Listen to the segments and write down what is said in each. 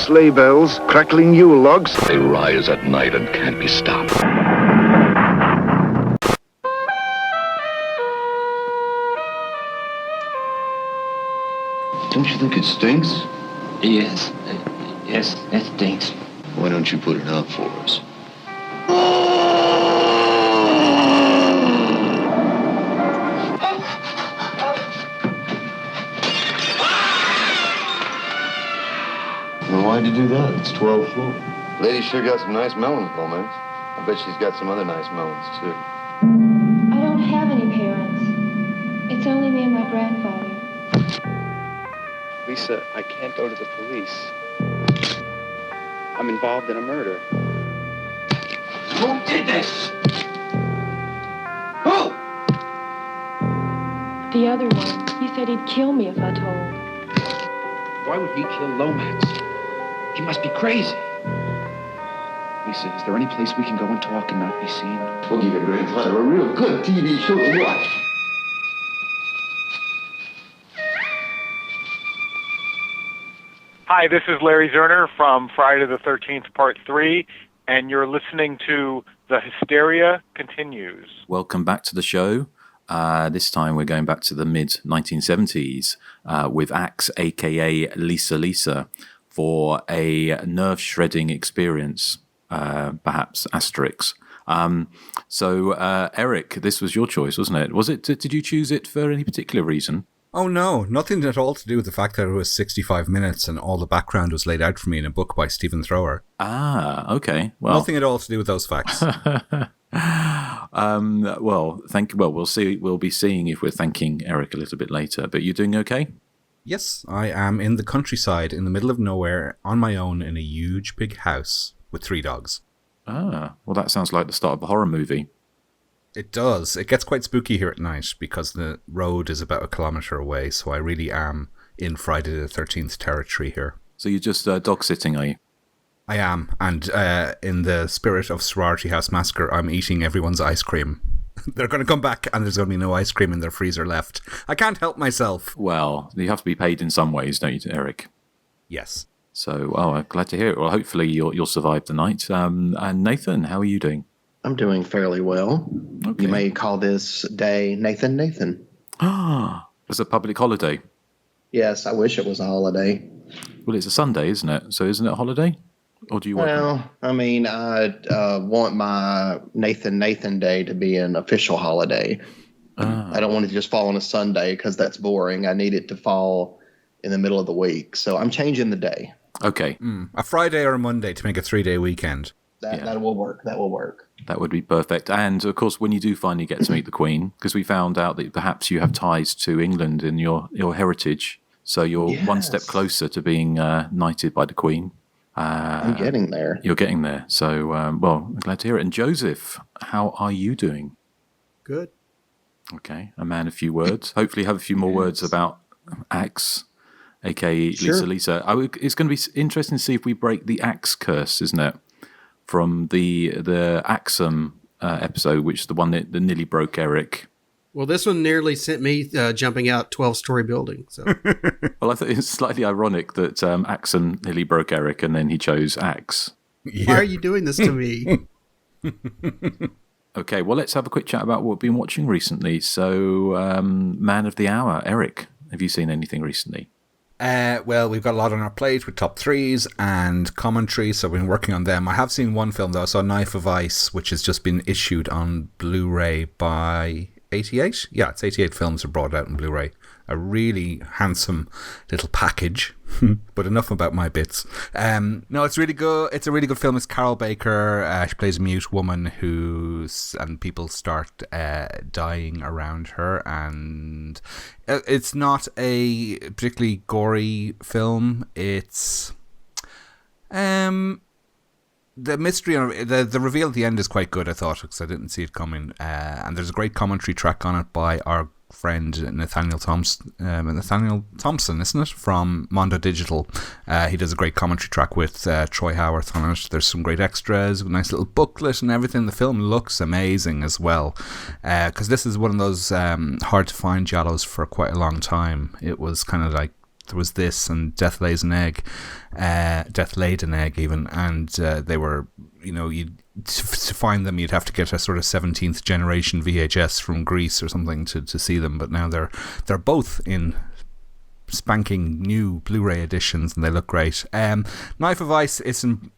sleigh bells, crackling Yule logs. They rise at night and can't be stopped. Don't you think it stinks? Yes, it stinks. Why don't you put it out for us? Well, why'd you do that? It's 12th floor. Lady sure got some nice melons, Lomax. I bet she's got some other nice melons, too. I don't have any parents. It's only me and my grandfather. Lisa, I can't go to the police. I'm involved in a murder. Who did this? Who? The other one, he said he'd kill me if I told. Why would he kill Lomax? He must be crazy. Lisa, is there any place we can go and talk and not be seen? We'll give your grandfather a real good TV show to watch. Hi, this is Larry Zerner from Friday the 13th, Part 3, and you're listening to The Hysteria Continues. Welcome back to the show. This time we're going back to the mid-1970s with Axe, a.k.a. Lisa, for a nerve-shredding experience, perhaps, asterisk. So, Erik, this was your choice, wasn't it? Did you choose it for any particular reason? Oh no, nothing at all to do with the fact that it was 65 minutes and all the background was laid out for me in a book by Stephen Thrower. Ah, okay. Well, nothing at all to do with those facts. We'll see. We'll be seeing if we're thanking Erik a little bit later. But you doing okay? Yes, I am in the countryside, in the middle of nowhere, on my own in a huge big house with 3 dogs. Ah, well, that sounds like the start of a horror movie. It does. It gets quite spooky here at night because the road is about 1 kilometre away, so I really am in Friday the 13th territory here. So you're just dog sitting, are you? I am, and in the spirit of Sorority House Massacre, I'm eating everyone's ice cream. They're going to come back and there's going to be no ice cream in their freezer left. I can't help myself. Well, you have to be paid in some ways, don't you, Erik? Yes. So, I'm glad to hear it. Well, hopefully you'll survive the night. And Nathan, how are you doing? I'm doing fairly well. Okay. You may call this day Nathan. Ah, it's a public holiday. Yes, I wish it was a holiday. Well, it's a Sunday, isn't it? So isn't it a holiday? Or do you want? Well, I mean, I want my Nathan Day to be an official holiday. I don't want it to just fall on a Sunday because that's boring. I need it to fall in the middle of the week. So I'm changing the day. Okay. A Friday or a Monday to make a 3-day weekend. That will work. That will work. That would be perfect. And, of course, when you do finally get to meet the Queen, because we found out that perhaps you have ties to England in your heritage, so you're one step closer to being knighted by the Queen. I'm getting there. You're getting there. So, I'm glad to hear it. And Joseph, how are you doing? Good. Okay, a man of few words. Hopefully have a few more words about Axe, a.k.a. Lisa. It's going to be interesting to see if we break the Axe curse, isn't it? From the Axum episode, which is the one that nearly broke Erik. Well, this one nearly sent me jumping out 12-story building. So, well, I thought it was slightly ironic that Axum nearly broke Erik, and then he chose Axe. Yeah. Why are you doing this to me? Okay, well, let's have a quick chat about what we've been watching recently. So, man of the hour, Erik, have you seen anything recently? Well, we've got a lot on our plate with top 3s and commentary, so we've been working on them. I have seen one film, though. I saw Knife of Ice, which has just been issued on Blu-ray by 88? Yeah, it's 88 films are brought out on Blu-ray. A really handsome little package. But enough about my bits. No, it's really good. It's a really good film. It's Carol Baker. She plays a mute woman and people start dying around her. And it's not a particularly gory film. It's the mystery, the reveal at the end is quite good, I thought, because I didn't see it coming. And there's a great commentary track on it by our friend Nathaniel Thompson, isn't it, from Mondo Digital. He does a great commentary track with Troy Howarth on it. There's some great extras, a nice little booklet and everything. The film looks amazing as well, because this is one of those hard to find giallos for quite a long time. It was kind of like There was this and Death Laid an Egg even, and they were, to find them you'd have to get a sort of 17th generation VHS from Greece or something to see them, but now they're both in spanking new Blu-ray editions and they look great. Knife of Ice isn't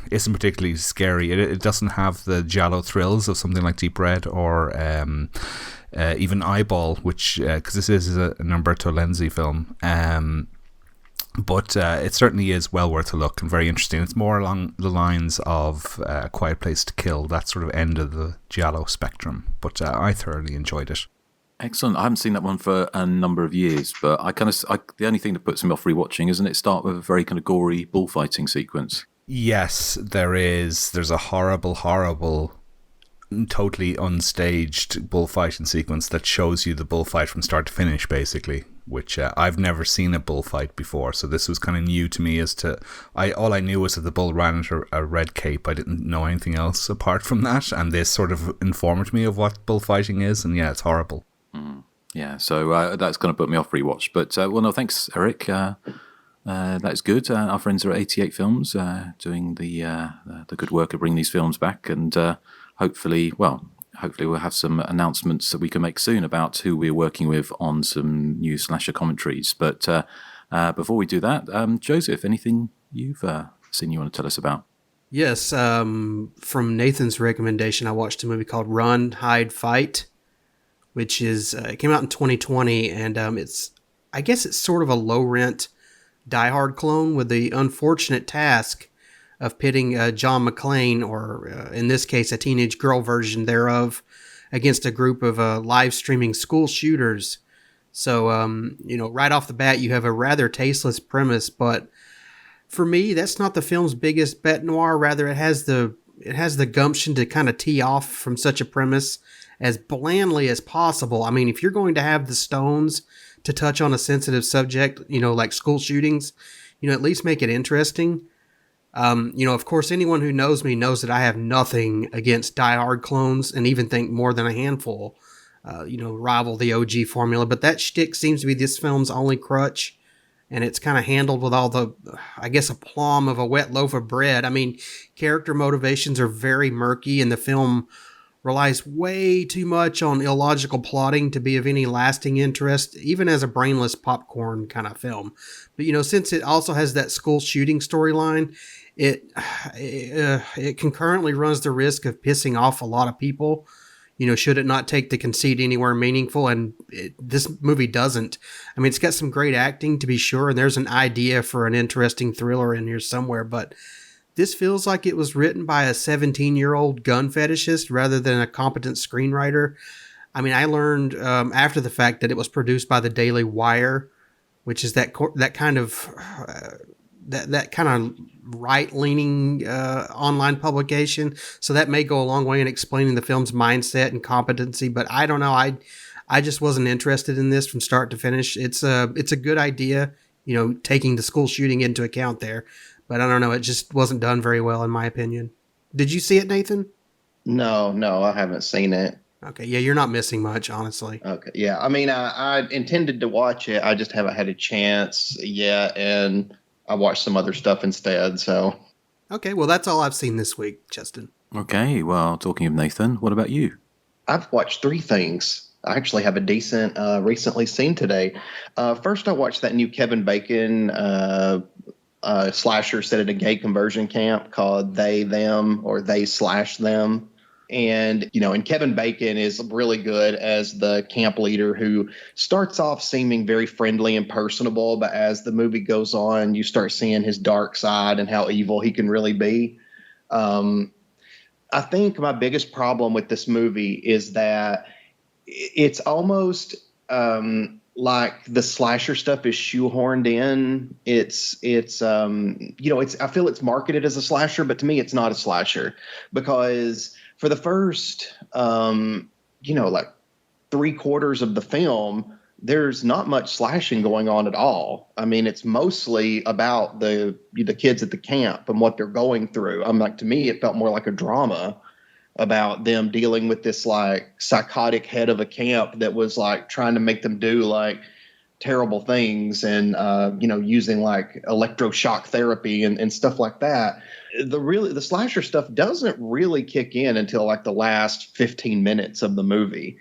particularly scary. It doesn't have the giallo thrills of something like Deep Red or even Eyeball, which because this is an Umberto Lenzi film, but it certainly is well worth a look and very interesting. It's more along the lines of A Quiet Place to Kill, that sort of end of the giallo spectrum, but I thoroughly enjoyed it. Excellent. I haven't seen that one for a number of years, but the only thing that puts me off rewatching isn't it start with a very kind of gory bullfighting sequence. Yes, there is. There's a horrible, totally unstaged bullfighting sequence that shows you the bullfight from start to finish, basically, which I've never seen a bullfight before, so this was kind of new to me. All I knew was that the bull ran at a red cape. I didn't know anything else apart from that, and this sort of informed me of what bullfighting is, and yeah, it's horrible. Yeah, so that's going to put me off rewatch. But, no, thanks, Erik. That's good. Our friends are at 88 Films doing the good work of bringing these films back. And hopefully we'll have some announcements that we can make soon about who we're working with on some new slasher commentaries. But before we do that, Joseph, anything you've seen you want to tell us about? Yes, from Nathan's recommendation, I watched a movie called Run, Hide, Fight, which is it came out in 2020, and I guess it's sort of a low-rent Die Hard clone with the unfortunate task of pitting John McClane, or in this case, a teenage girl version thereof, against a group of live streaming school shooters. So, right off the bat, you have a rather tasteless premise, but for me, that's not the film's biggest bête noire. Rather, it has the gumption to kind of tee off from such a premise as blandly as possible. I mean, if you're going to have the stones to touch on a sensitive subject, like school shootings, at least make it interesting. Of course, anyone who knows me knows that I have nothing against Die Hard clones, and even think more than a handful, rival the OG formula. But that shtick seems to be this film's only crutch, and it's kind of handled with all the, I guess, aplomb of a wet loaf of bread. I mean, character motivations are very murky, and the film relies way too much on illogical plotting to be of any lasting interest, even as a brainless popcorn kind of film. But, since it also has that school shooting storyline, it concurrently runs the risk of pissing off a lot of people, should it not take the conceit anywhere meaningful. And this movie doesn't. I mean, it's got some great acting, to be sure, and there's an idea for an interesting thriller in here somewhere, but this feels like it was written by a 17-year-old gun fetishist rather than a competent screenwriter. I mean, I learned after the fact that it was produced by the Daily Wire, which is that kind of right-leaning online publication. So that may go a long way in explaining the film's mindset and competency. But I don't know. I just wasn't interested in this from start to finish. It's a good idea, taking the school shooting into account there. But I don't know, it just wasn't done very well, in my opinion. Did you see it, Nathan? No, I haven't seen it. Okay, yeah, you're not missing much, honestly. Okay, yeah. I mean, I intended to watch it. I just haven't had a chance yet, and I watched some other stuff instead, so. Okay, well, that's all I've seen this week, Justin. Okay, well, talking of Nathan, what about you? I've watched 3 things. I actually have a decent recently seen today. First, I watched that new Kevin Bacon slasher set at a gay conversion camp called They, Them, or They Slash Them. And, and Kevin Bacon is really good as the camp leader who starts off seeming very friendly and personable, but as the movie goes on, you start seeing his dark side and how evil he can really be. I think my biggest problem with this movie is that it's almost like the slasher stuff is shoehorned in. I feel it's marketed as a slasher, but to me, it's not a slasher because for the first, like 3/4 of the film, there's not much slashing going on at all. I mean, it's mostly about the kids at the camp and what they're going through. To me, it felt more like a drama about them dealing with this like psychotic head of a camp that was like trying to make them do like terrible things and using like electroshock therapy and stuff like that. The slasher stuff doesn't really kick in until like the last 15 minutes of the movie.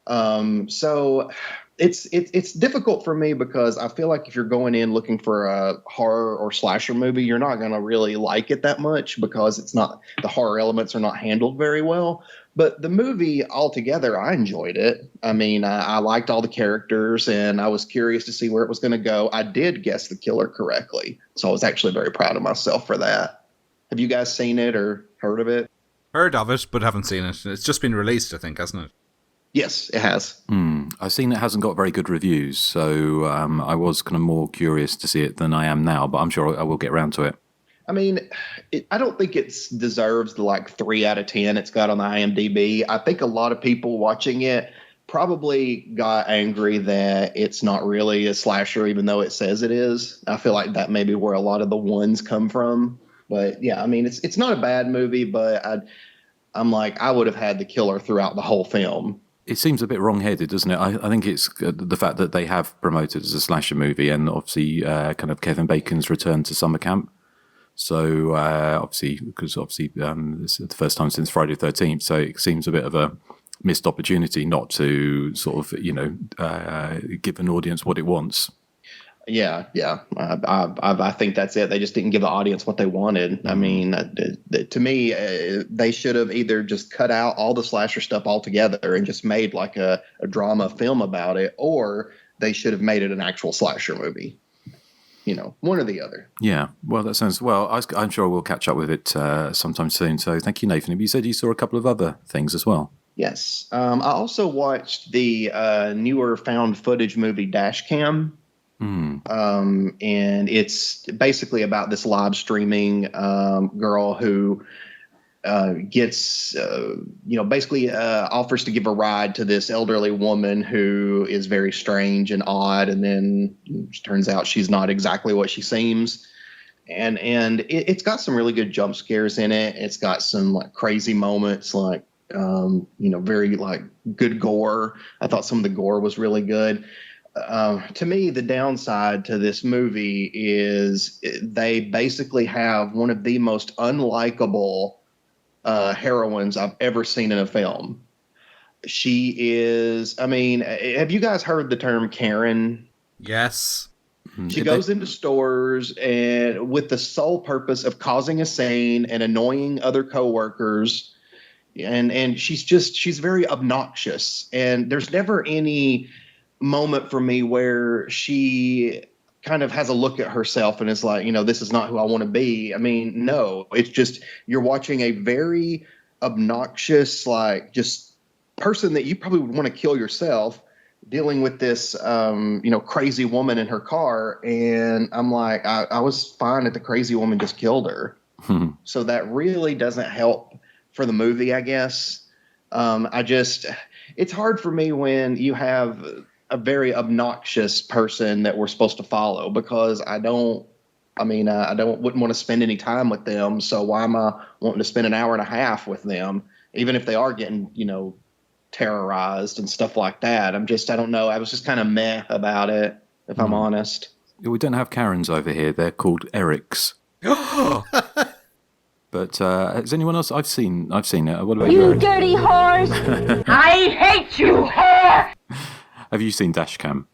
So it's difficult for me because I feel like if you're going in looking for a horror or slasher movie, you're not going to really like it that much because the horror elements are not handled very well. But the movie altogether, I enjoyed it. I mean, I liked all the characters and I was curious to see where it was going to go. I did guess the killer correctly. So I was actually very proud of myself for that. Have you guys seen it or heard of it? Heard of it, but haven't seen it. It's just been released, I think, hasn't it? Yes, it has. I've seen it hasn't got very good reviews, so I was kind of more curious to see it than I am now, but I'm sure I will get around to it. I mean, I don't think it deserves the like 3 out of 10 it's got on the IMDb. I think a lot of people watching it probably got angry that it's not really a slasher, even though it says it is. I feel like that may be where a lot of the ones come from. But yeah, I mean, it's not a bad movie, but I'm like, I would have had the killer throughout the whole film. It seems a bit wrong-headed, doesn't it? I think it's the fact that they have promoted it as a slasher movie and obviously kind of Kevin Bacon's return to summer camp. So obviously it's the first time since Friday the 13th, so it seems a bit of a missed opportunity not to sort of, give an audience what it wants. Yeah. I think that's it. They just didn't give the audience what they wanted. I mean, to me, they should have either just cut out all the slasher stuff altogether and just made like a drama film about it, or they should have made it an actual slasher movie. One or the other. Yeah, well, that sounds well. I'm sure we'll catch up with it sometime soon. So thank you, Nathan. You said you saw a couple of other things as well. Yes, I also watched the newer found footage movie Dashcam. And it's basically about this live streaming girl who gets, basically offers to give a ride to this elderly woman who is very strange and odd. And then it turns out she's not exactly what she seems. And it's got some really good jump scares in it. It's got some like crazy moments, like, very like good gore. I thought some of the gore was really good. To me, the downside to this movie is they basically have one of the most unlikable heroines I've ever seen in a film. She is, I mean, have you guys heard the term Karen? Yes. She goes into stores and with the sole purpose of causing a scene and annoying other coworkers. And she's very obnoxious. And there's never any moment for me where she kind of has a look at herself and is like, this is not who I want to be. I mean, no, it's just you're watching a very obnoxious, like just person that you probably would want to kill yourself dealing with this, crazy woman in her car. And I'm like, I was fine that the crazy woman just killed her. So that really doesn't help for the movie, I guess. It's hard for me when you have a very obnoxious person that we're supposed to follow because I wouldn't want to spend any time with them. So why am I wanting to spend an hour and a half with them, even if they are getting, terrorized and stuff like that? I don't know. I was just kind of meh about it, if I'm honest. We don't have Karens over here. They're called Eriks. But has anyone else? I've seen it. What about you? You dirty whores! I hate you, whore! Have you seen Dashcam?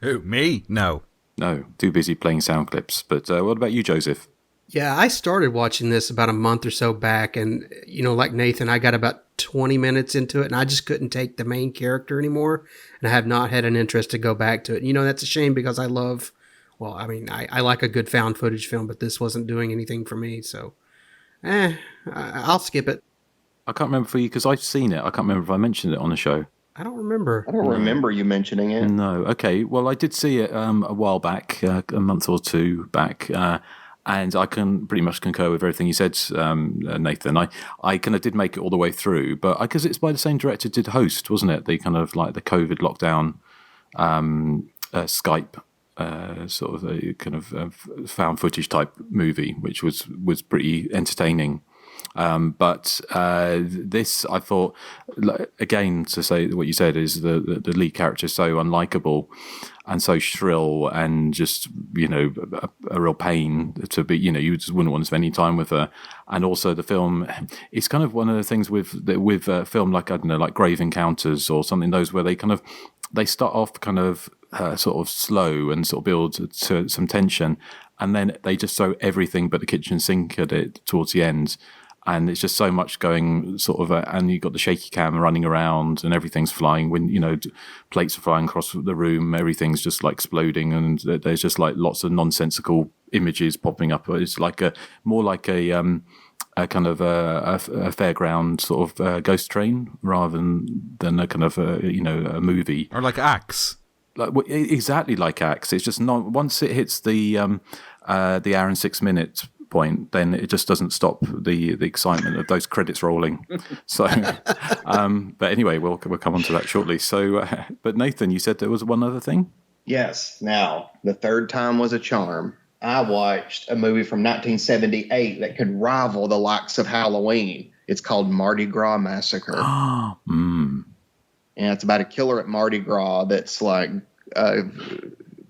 Who, me? No. No, too busy playing sound clips. But what about you, Joseph? Yeah, I started watching this about a month or so back, and, like Nathan, I got about 20 minutes into it, and I just couldn't take the main character anymore, and I have not had an interest to go back to it. That's a shame because I like a good found footage film, but this wasn't doing anything for me, so, I'll skip it. I can't remember for you, because I've seen it. I can't remember if I mentioned it on the show. I don't remember. I don't remember you mentioning it. No. Okay. Well, I did see it a while back, a month or two back, and I can pretty much concur with everything you said, Nathan. I kind of did make it all the way through, but because it's by the same director did Host, wasn't it? The kind of like the COVID lockdown Skype sort of a kind of found footage type movie, which was pretty entertaining. But this, I thought, again, to say what you said, is the lead character is so unlikable and so shrill and just, a real pain to be, you just wouldn't want to spend any time with her. And also the film, it's kind of one of the things with a film like, I don't know, like Grave Encounters or something, those where they start off kind of sort of slow and sort of build to some tension. And then they just throw everything but the kitchen sink at it towards the end. And it's just so much going sort of, and you've got the shaky cam running around and everything's flying when, plates are flying across the room, everything's just like exploding and there's just like lots of nonsensical images popping up. It's like more like a kind of a fairground sort of ghost train rather than a kind of, a movie. Or like Axe. Exactly like Axe. It's just not, once it hits the hour and 6 minutes point, then it just doesn't stop the excitement of those credits rolling. So, but anyway, we'll come on to that shortly. So, but Nathan, you said there was one other thing? Yes. Now, the third time was a charm. I watched a movie from 1978 that could rival the likes of Halloween. It's called Mardi Gras Massacre. And it's about a killer at Mardi Gras that's like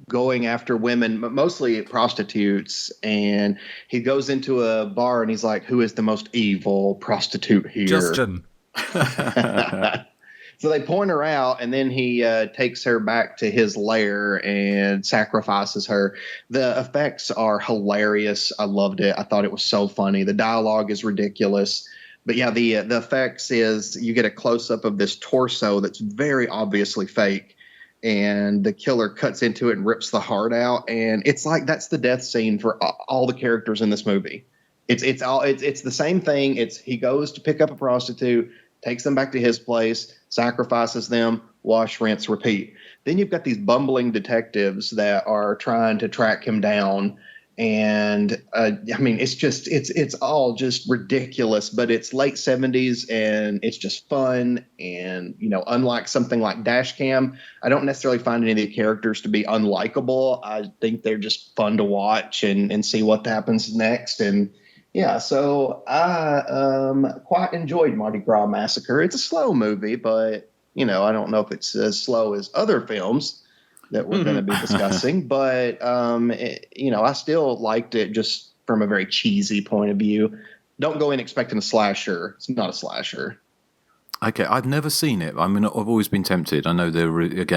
going after women, mostly prostitutes, and he goes into a bar and he's like, who is the most evil prostitute here? Justin. So they point her out, and then he takes her back to his lair and sacrifices her. The effects are hilarious. I loved it. I thought it was so funny. The dialogue is ridiculous. But yeah, the effects is you get a close-up of this torso that's very obviously fake, and the killer cuts into it and rips the heart out, and it's like that's the death scene for all the characters in this movie. It's the same thing. He goes to pick up a prostitute, takes them back to his place, sacrifices them, wash, rinse, repeat. Then you've got these bumbling detectives that are trying to track him down. And I mean, it's all just ridiculous, but it's late 70s and it's just fun. And, unlike something like Dashcam, I don't necessarily find any of the characters to be unlikable. I think they're just fun to watch and see what happens next. And yeah, so I quite enjoyed Mardi Gras Massacre. It's a slow movie, but, I don't know if it's as slow as other films that we're going to be discussing, but I still liked it just from a very cheesy point of view. Don't go in expecting a slasher. It's not a slasher. Okay, I've never seen it. I mean, I've always been tempted. I know it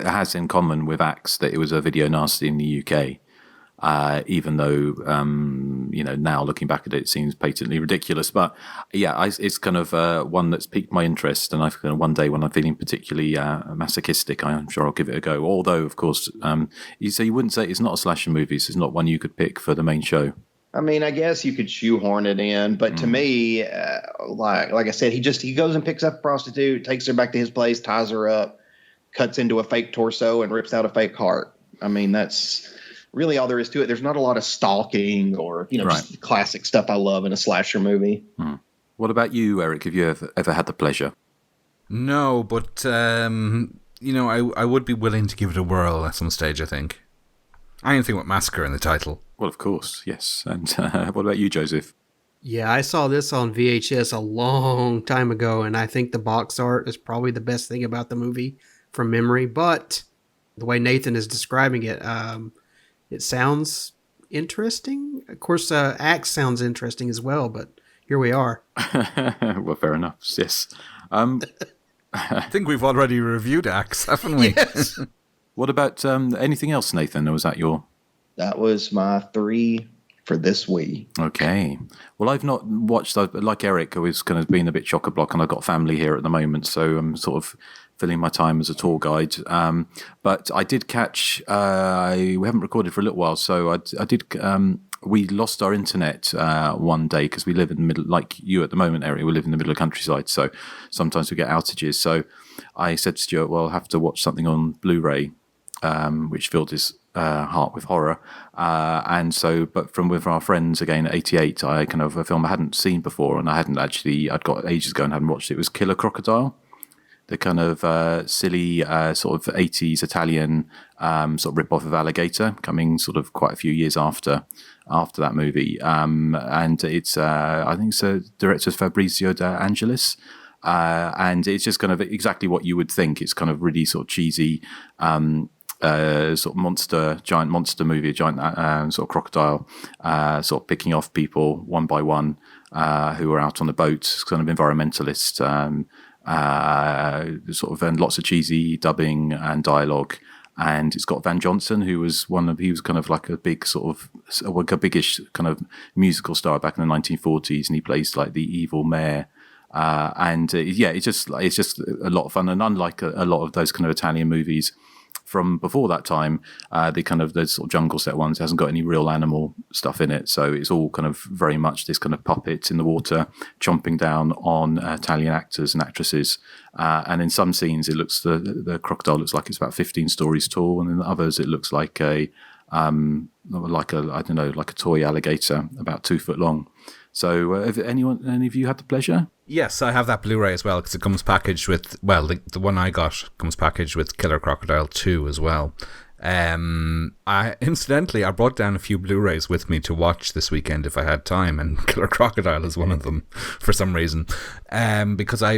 has in common with Axe that it was a video nasty in the UK. Even though, now looking back at it, it seems patently ridiculous. But yeah, it's kind of one that's piqued my interest. And I've one day when I'm feeling particularly masochistic, I'm sure I'll give it a go. Although, of course, you wouldn't say it's not a slasher movie. So it's not one you could pick for the main show. I mean, I guess you could shoehorn it in. But to me, like I said, he goes and picks up a prostitute, takes her back to his place, ties her up, cuts into a fake torso and rips out a fake heart. I mean, that's really all there is to it. There's not a lot of stalking or, just classic stuff I love in a slasher movie. What about you, Erik? Have you ever had the pleasure? No, but, I would be willing to give it a whirl at some stage, I think. Anything with Massacre in the title. Well, of course, yes. And what about you, Joseph? Yeah, I saw this on VHS a long time ago, and I think the box art is probably the best thing about the movie from memory. But the way Nathan is describing it, it sounds interesting. Of course, Axe sounds interesting as well, but here we are. Well, fair enough, yes. I think we've already reviewed Axe, haven't we? Yes. What about anything else, Nathan, or was that your... That was my 3 for this week. Okay. Well, I've not watched, like Erik, I was kind of being a bit chock-a-block, and I've got family here at the moment, so I'm sort of filling my time as a tour guide. But I did catch, we haven't recorded for a little while, so I did, we lost our internet one day because we live in the middle, like you at the moment, Erik, we live in the middle of the countryside, so sometimes we get outages. So I said to Stuart, well, I'll have to watch something on Blu-ray, which filled his heart with horror. And so, but with our friends again at 88, I kind of a film I hadn't seen before, and I'd got ages ago and hadn't watched it. It was Killer Crocodile. the kind of silly sort of 80s Italian sort of rip-off of Alligator, coming sort of quite a few years after that movie. And it's I think it's director Fabrizio De Angelis. And it's just kind of exactly what you would think. It's kind of really sort of cheesy, sort of giant monster movie, a giant sort of crocodile, sort of picking off people one by one who are out on the boat. It's kind of environmentalist, sort of, and lots of cheesy dubbing and dialogue. And it's got Van Johnson, who was he was kind of like a big sort of, like a biggish kind of musical star back in the 1940s, and he plays like the evil mayor. It's just a lot of fun, and unlike a lot of those kind of Italian movies from before that time, the sort of jungle set ones, it hasn't got any real animal stuff in it, so it's all kind of very much this kind of puppet in the water chomping down on Italian actors and actresses, and in some scenes it looks the crocodile looks like it's about 15 stories tall, and in others it looks like a toy alligator about 2 foot long. So have any of you had the pleasure? Yes, I have that Blu-ray as well, because it comes packaged with, well, the one I got comes packaged with Killer Crocodile 2 as well. Incidentally, I brought down a few Blu-rays with me to watch this weekend if I had time, and Killer Crocodile is one of them for some reason. Because I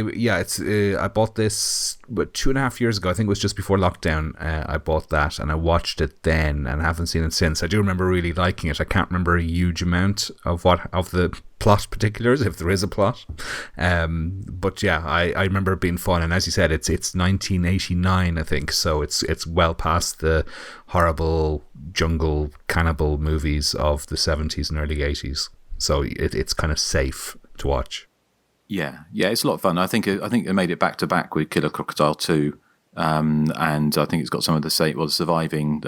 bought this 2.5 years ago. I think it was just before lockdown. I bought that and I watched it then, and I haven't seen it since. I do remember really liking it. I can't remember a huge amount of the plot particulars, if there is a plot. But yeah, I remember it being fun. And as you said, it's 1989, I think, so it's well past the horrible jungle cannibal movies of the 70s and early 80s. So it's kind of safe to watch. Yeah, it's a lot of fun. I think they made it back to back with Killer Crocodile 2, and I think it's got some of the surviving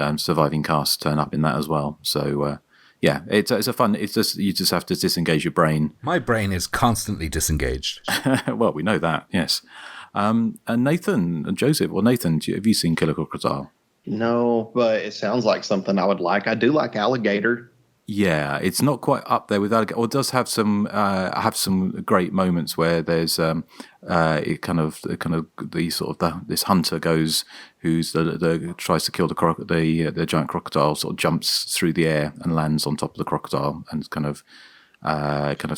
cast turn up in that as well. So it's a fun. It's just you just have to disengage your brain. My brain is constantly disengaged. Well, we know that, yes. And Nathan and Joseph. Well, Nathan, have you seen Killer Crocodile? No, but it sounds like something I would like. I do like Alligator. Yeah, it's not quite up there with Alligator. Or it does have some great moments where there's this hunter goes who's tries to kill the giant crocodile, sort of jumps through the air and lands on top of the crocodile and kind of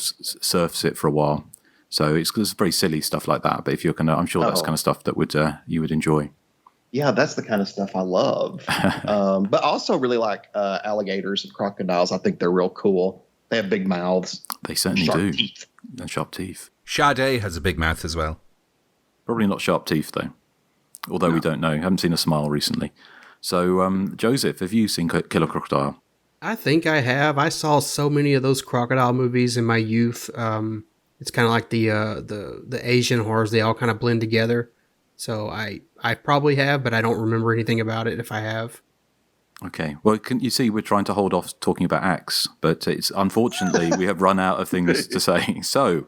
surfs it for a while. So it's very silly stuff like that. But if you're I'm sure that's kind of stuff that you would enjoy. Yeah, that's the kind of stuff I love. But I also really like alligators and crocodiles. I think they're real cool. They have big mouths. They certainly do. Teeth. And sharp teeth. Sade has a big mouth as well. Probably not sharp teeth, though. Although we don't know. I haven't seen a smile recently. So, Joseph, have you seen Killer Crocodile? I think I have. I saw so many of those crocodile movies in my youth. It's kind of like the Asian horrors. They all kind of blend together. So I probably have, but I don't remember anything about it if I have. Okay. Well, can you see we're trying to hold off talking about Axe, but it's unfortunately we have run out of things to say. So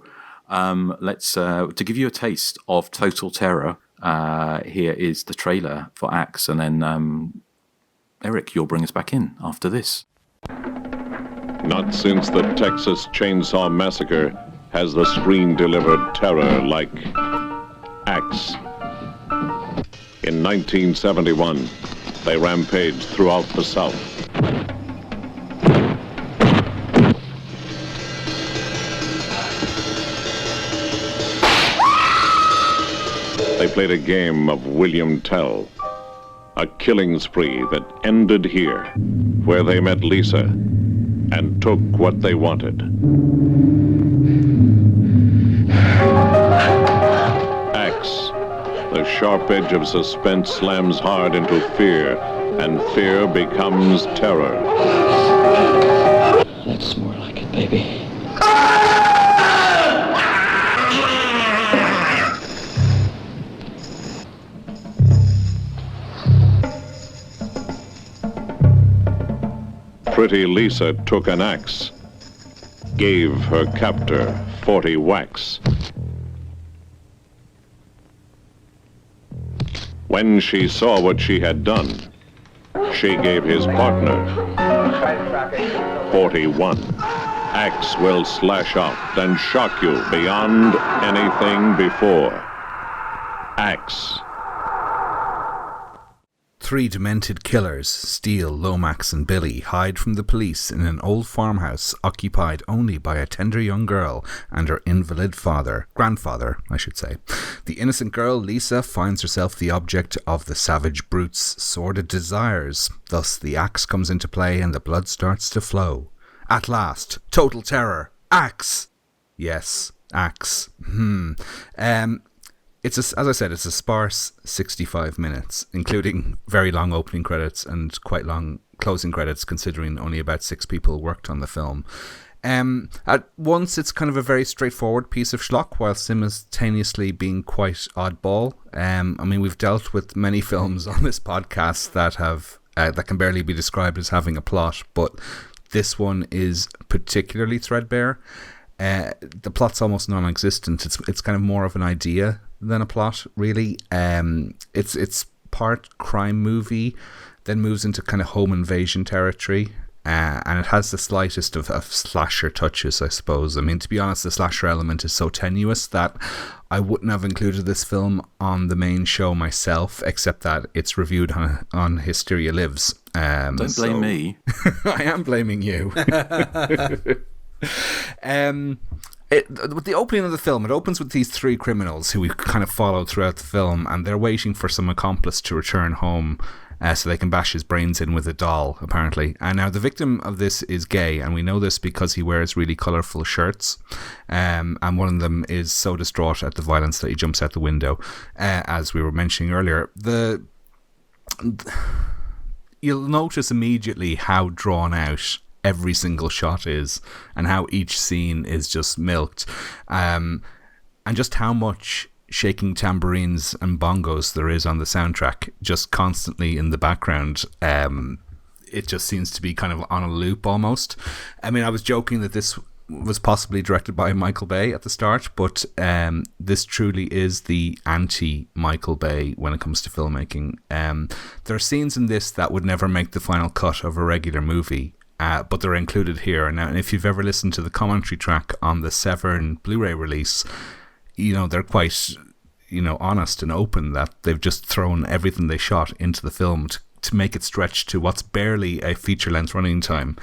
let's to give you a taste of total terror. Here is the trailer for Axe, and then Erik, you'll bring us back in after this. Not since the Texas Chainsaw Massacre has the screen delivered terror like Axe. In 1971, they rampaged throughout the South. They played a game of William Tell, a killing spree that ended here, where they met Lisa and took what they wanted. Axe. The sharp edge of suspense slams hard into fear, and fear becomes terror. That's more like it, baby. Pretty Lisa took an axe, gave her captor 40 whacks. When she saw what she had done, she gave his partner 41. Axe will slash out and shock you beyond anything before. Axe. 3 demented killers, Steele, Lomax and Billy, hide from the police in an old farmhouse occupied only by a tender young girl and her invalid grandfather, I should say. The innocent girl, Lisa, finds herself the object of the savage brute's sordid desires. Thus the axe comes into play and the blood starts to flow. At last, total terror. Axe! Yes, axe. As I said, it's a sparse 65 minutes, including very long opening credits and quite long closing credits, considering only about 6 people worked on the film. At once, it's kind of a very straightforward piece of schlock, while simultaneously being quite oddball. We've dealt with many films on this podcast that have that can barely be described as having a plot, but this one is particularly threadbare. The plot's almost non-existent. It's kind of more of an idea than a plot, really. It's part crime movie, then moves into kind of home invasion territory, and it has the slightest of slasher touches, I suppose. I mean, to be honest, the slasher element is so tenuous that I wouldn't have included this film on the main show myself, except that it's reviewed on Hysteria Lives. Don't blame me. I am blaming you. With the opening of the film, it opens with these 3 criminals who we kind of follow throughout the film, and they're waiting for some accomplice to return home so they can bash his brains in with a doll, apparently. And now the victim of this is gay, and we know this because he wears really colourful shirts, and one of them is so distraught at the violence that he jumps out the window, as we were mentioning earlier. You'll notice immediately how drawn out every single shot is, and how each scene is just milked, and just how much shaking tambourines and bongos there is on the soundtrack, just constantly in the background. It just seems to be kind of on a loop almost. I mean, I was joking that this was possibly directed by Michael Bay at the start, but this truly is the anti-Michael Bay when it comes to filmmaking. There are scenes in this that would never make the final cut of a regular movie, but they're included here. Now, if you've ever listened to the commentary track on the Severn Blu-ray release, they're quite, honest and open that they've just thrown everything they shot into the film to make it stretch to what's barely a feature-length running time.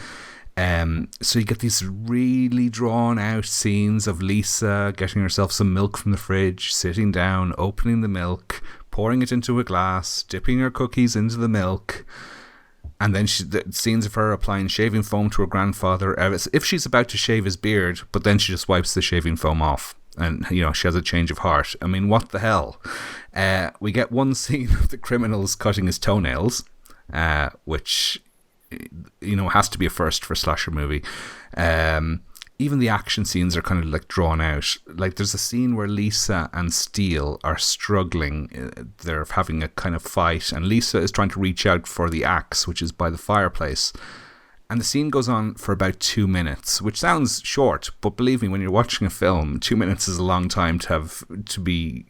So you get these really drawn-out scenes of Lisa getting herself some milk from the fridge, sitting down, opening the milk, pouring it into a glass, dipping her cookies into the milk. And then the scenes of her applying shaving foam to her grandfather as if she's about to shave his beard, but then she just wipes the shaving foam off. And, she has a change of heart. I mean, what the hell? We get one scene of the criminals cutting his toenails, which, has to be a first for a slasher movie. Even the action scenes are kind of like drawn out. Like there's a scene where Lisa and Steele are struggling. They're having a kind of fight, and Lisa is trying to reach out for the axe, which is by the fireplace. And the scene goes on for about 2 minutes, which sounds short, but believe me, when you're watching a film, 2 minutes is a long time to be,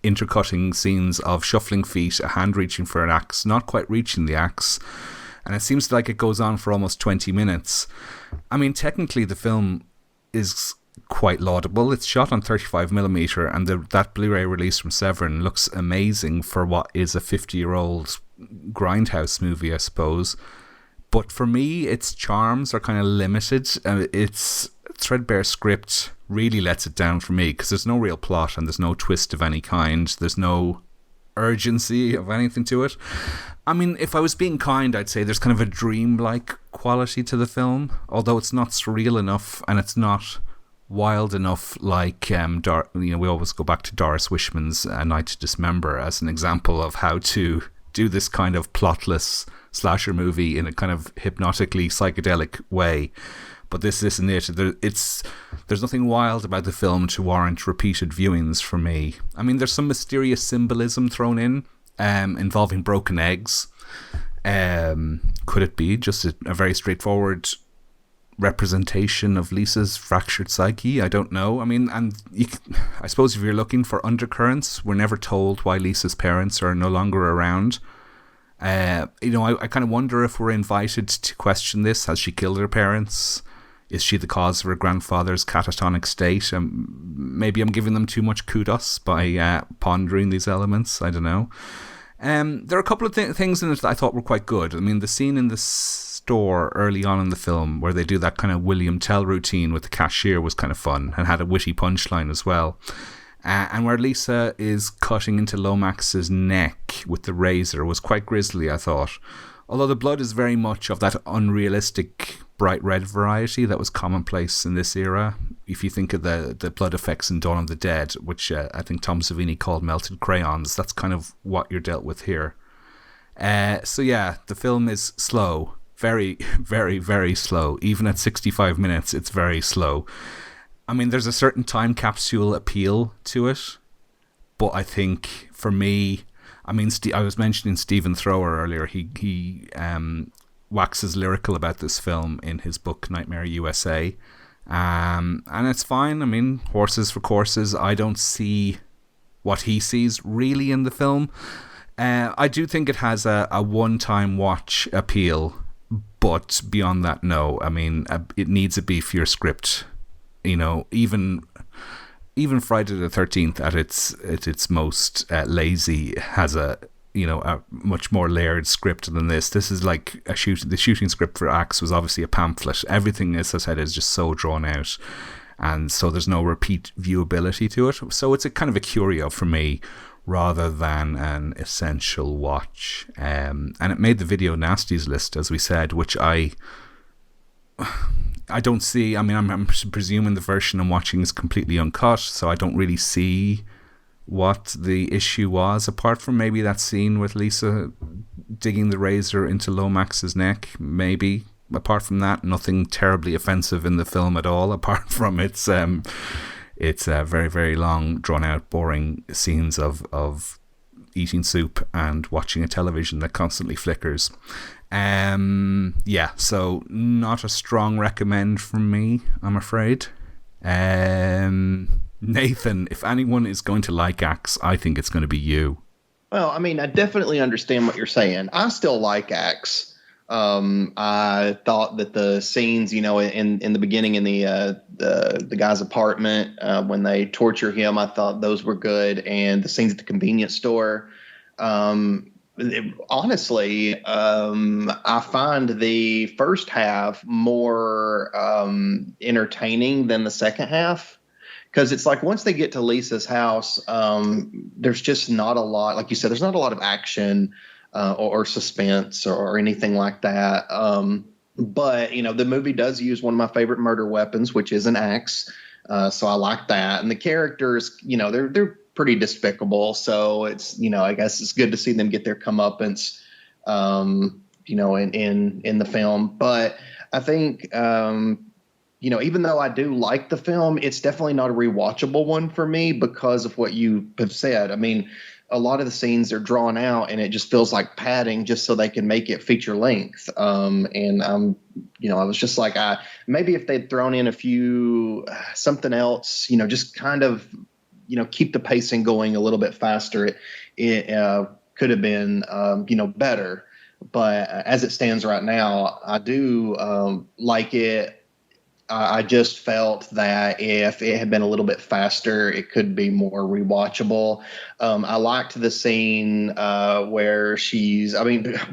intercutting scenes of shuffling feet, a hand reaching for an axe, not quite reaching the axe. And it seems like it goes on for almost 20 minutes. I mean, technically the film is quite laudable. It's shot on 35mm, and that Blu-ray release from Severn looks amazing for what is a 50-year-old grindhouse movie, I suppose. But for me, its charms are kind of limited. Its threadbare script really lets it down for me, because there's no real plot and there's no twist of any kind. There's no urgency of anything to it. I mean, if I was being kind, I'd say there's kind of a dreamlike quality to the film, although it's not surreal enough and it's not wild enough like we always go back to Doris Wishman's A Night to Dismember as an example of how to do this kind of plotless slasher movie in a kind of hypnotically psychedelic way. But this isn't it. There's nothing wild about the film to warrant repeated viewings for me. I mean, there's some mysterious symbolism thrown in, involving broken eggs. Could it be just a very straightforward representation of Lisa's fractured psyche? I don't know. I mean, I suppose if you're looking for undercurrents, we're never told why Lisa's parents are no longer around. I kind of wonder if we're invited to question this. Has she killed her parents? is she the cause of her grandfather's catatonic state? Maybe I'm giving them too much kudos by pondering these elements. I don't know. There are a couple of things in it that I thought were quite good. I mean, the scene in the store early on in the film where they do that kind of William Tell routine with the cashier was kind of fun and had a witty punchline as well. And where Lisa is cutting into Lomax's neck with the razor was quite grisly, I thought. Although the blood is very much of that unrealistic bright red variety that was commonplace in this era. If you think of the blood effects in Dawn of the Dead, which I think Tom Savini called melted crayons, that's kind of what you're dealt with here. So yeah, the film is slow. Very, very, very slow. Even at 65 minutes, it's very slow. I mean, there's a certain time capsule appeal to it, but I think for me, I mean, I was mentioning Stephen Thrower earlier. He waxes lyrical about this film in his book Nightmare USA, and it's fine. I mean, horses for courses. I don't see what he sees really in the film. I do think it has a one-time watch appeal, but beyond that, no. I mean, it needs a beefier script. You know, even Friday the 13th at its most lazy has a much more layered script than this. This is like the shooting script for Axe was obviously a pamphlet. Everything, as I said, is just so drawn out, and so there's no repeat viewability to it. So it's a kind of a curio for me rather than an essential watch. And it made the video nasties list, as we said, which I don't see. I mean, I'm presuming the version I'm watching is completely uncut, so I don't really see what the issue was, apart from maybe that scene with Lisa digging the razor into Lomax's neck. Maybe apart from that, nothing terribly offensive in the film at all, apart from its very, very long, drawn out, boring scenes of eating soup and watching a television that constantly flickers. Yeah, so not a strong recommend from me, I'm afraid. Nathan, if anyone is going to like Axe, I think it's going to be you. Well, I mean, I definitely understand what you're saying. I still like Axe. I thought that the scenes, in the beginning in the guy's apartment, when they torture him, I thought those were good. And the scenes at the convenience store, honestly, I find the first half more entertaining than the second half, because it's like once they get to Lisa's house, there's just not a lot, like you said, there's not a lot of action or suspense or anything like that. But the movie does use one of my favorite murder weapons, which is an axe. So I like that, and the characters, they're pretty despicable. So it's, I guess it's good to see them get their comeuppance, in the film. But I think, even though I do like the film, it's definitely not a rewatchable one for me because of what you have said. I mean, a lot of the scenes are drawn out and it just feels like padding just so they can make it feature length. And I was just like, maybe if they'd thrown in a few, something else, just kind of, keep the pacing going a little bit faster, it could have been, better. But as it stands right now, I do like it. I just felt that if it had been a little bit faster, it could be more rewatchable. I liked the scene where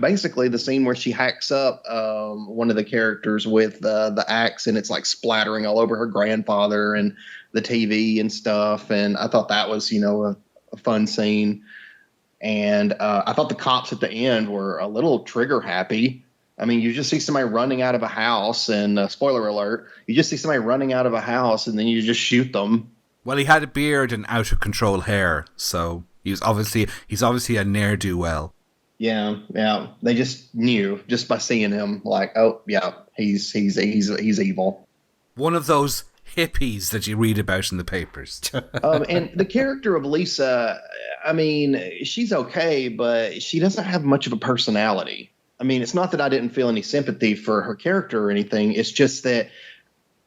basically the scene where she hacks up one of the characters with the axe, and it's like splattering all over her grandfather and the TV and stuff. And I thought that was, a fun scene. And I thought the cops at the end were a little trigger happy. I mean, you just see somebody running out of a house, and spoiler alert, you just see somebody running out of a house, and then you just shoot them. Well, he had a beard and out of control hair, so he's obviously a ne'er-do-well. Yeah. They just knew just by seeing him, like, oh yeah, he's evil. One of those hippies that you read about in the papers. And the character of Lisa, I mean, she's okay, but she doesn't have much of a personality. I mean, it's not that I didn't feel any sympathy for her character or anything. It's just that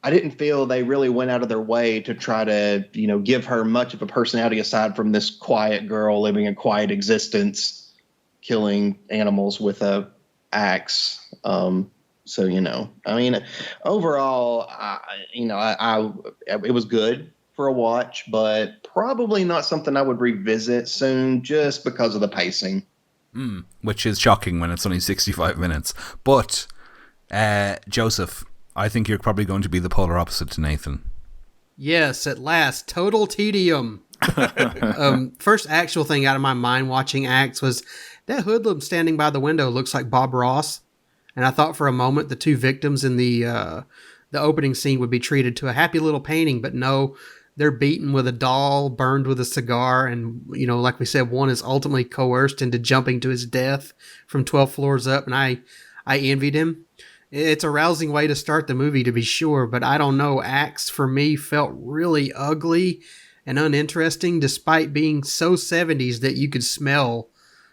I didn't feel they really went out of their way to try to, give her much of a personality aside from this quiet girl living a quiet existence, killing animals with a axe. So, I mean, overall, it was good for a watch, but probably not something I would revisit soon just because of the pacing. Which is shocking when it's only 65 minutes. But, Joseph, I think you're probably going to be the polar opposite to Nathan. Yes, at last, total tedium. First actual thing out of my mind watching Axe was that hoodlum standing by the window looks like Bob Ross. And I thought for a moment the two victims in the opening scene would be treated to a happy little painting, but no, they're beaten with a doll, burned with a cigar, and, like we said, one is ultimately coerced into jumping to his death from 12 floors up, and I envied him. It's a rousing way to start the movie, to be sure, but I don't know, Axe, for me, felt really ugly and uninteresting, despite being so 70s that you could smell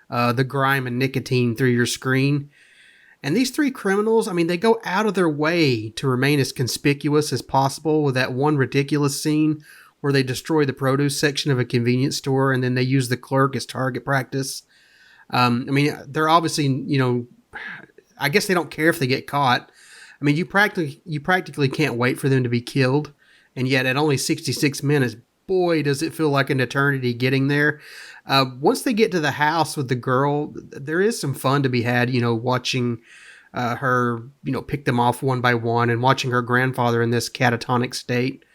the grime and nicotine through your screen. And these three criminals, I mean, they go out of their way to remain as conspicuous as possible with that one ridiculous scene where they destroy the produce section of a convenience store and then they use the clerk as target practice. I mean, they're obviously, I guess they don't care if they get caught. I mean, you practically can't wait for them to be killed. And yet at only 66 minutes, boy, does it feel like an eternity getting there. Once they get to the house with the girl, there is some fun to be had, watching her, pick them off one by one and watching her grandfather in this catatonic state.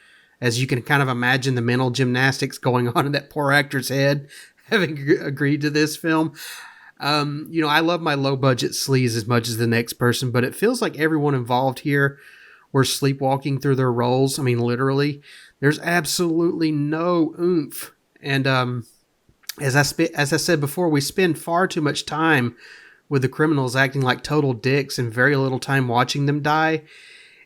As you can kind of imagine the mental gymnastics going on in that poor actor's head, having agreed to this film. I love my low budget sleaze as much as the next person, but it feels like everyone involved here were sleepwalking through their roles. I mean, literally, there's absolutely no oomph. And, as I said before, we spend far too much time with the criminals acting like total dicks and very little time watching them die.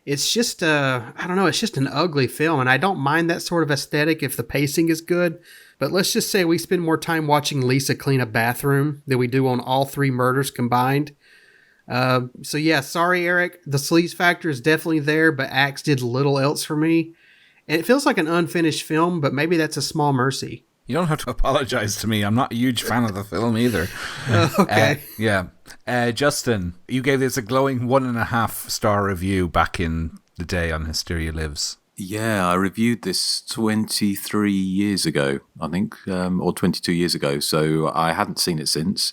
It's just, I don't know, it's just an ugly film, and I don't mind that sort of aesthetic if the pacing is good, but let's just say we spend more time watching Lisa clean a bathroom than we do on all three murders combined. So yeah, sorry, Erik, the sleaze factor is definitely there, but Axe did little else for me. And it feels like an unfinished film, but maybe that's a small mercy. You don't have to apologize to me. I'm not a huge fan of the film either. Okay. Justin, you gave this a glowing 1.5 star review back in the day on Hysteria Lives. Yeah, I reviewed this 23 years ago, I think, or 22 years ago. So I hadn't seen it since.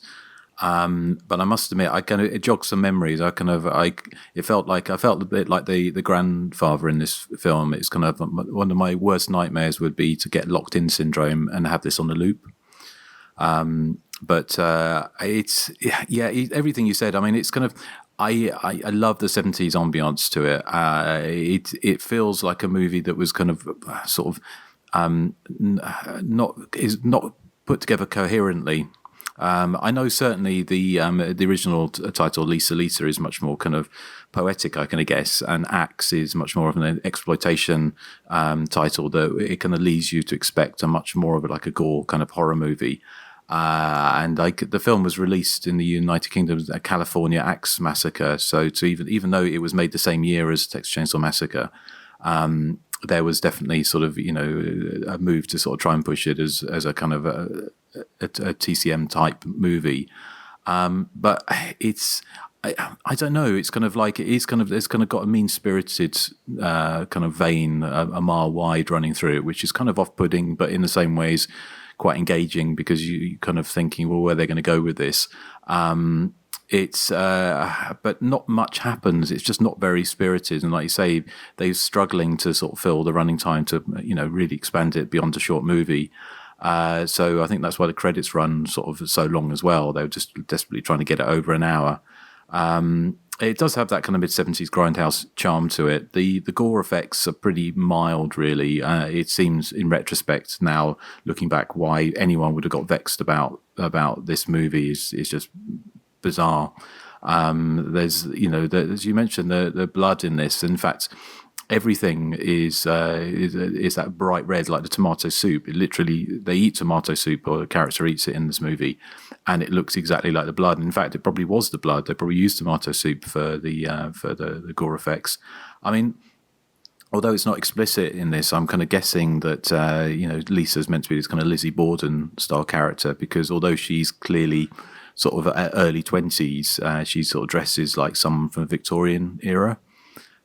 But I must admit, it jogged some memories. I felt a bit like the grandfather in this film. It's kind of one of my worst nightmares would be to get locked in syndrome and have this on the loop. But everything you said. I mean, it's kind of. I love the 70s ambiance to it. It feels like a movie that was kind of sort of not put together coherently. I know certainly the original title, Lisa Lisa, is much more kind of poetic, I can guess, and Axe is much more of an exploitation title that it kind of leads you to expect a much more of a gore kind of horror movie. And the film was released in the United Kingdom, California Axe Massacre. So even though it was made the same year as Texas Chainsaw Massacre, there was definitely sort of a move to sort of try and push it as a kind of a TCM type movie, but I don't know. It's kind of like it's kind of got a mean spirited kind of vein a mile wide running through it, which is kind of off putting, but in the same ways quite engaging because you kind of thinking, well, where are they going to go with this? It's but not much happens. It's just not very spirited, and like you say, they're struggling to sort of fill the running time to really expand it beyond a short movie. So I think that's why the credits run sort of so long as well. They were just desperately trying to get it over an hour. It does have that kind of mid-70s grindhouse charm to it. The gore effects are pretty mild, really. It seems, in retrospect now, looking back, why anyone would have got vexed about this movie is just bizarre. There's, as you mentioned, the blood in this. In fact, everything is that bright red, like the tomato soup. It literally, they eat tomato soup, or a character eats it in this movie, and it looks exactly like the blood. In fact, it probably was the blood. They probably used tomato soup for the gore effects. I mean, although it's not explicit in this, I'm kind of guessing that Lisa's meant to be this kind of Lizzie Borden style character, because although she's clearly sort of early 20s. She sort of dresses like someone from the Victorian era.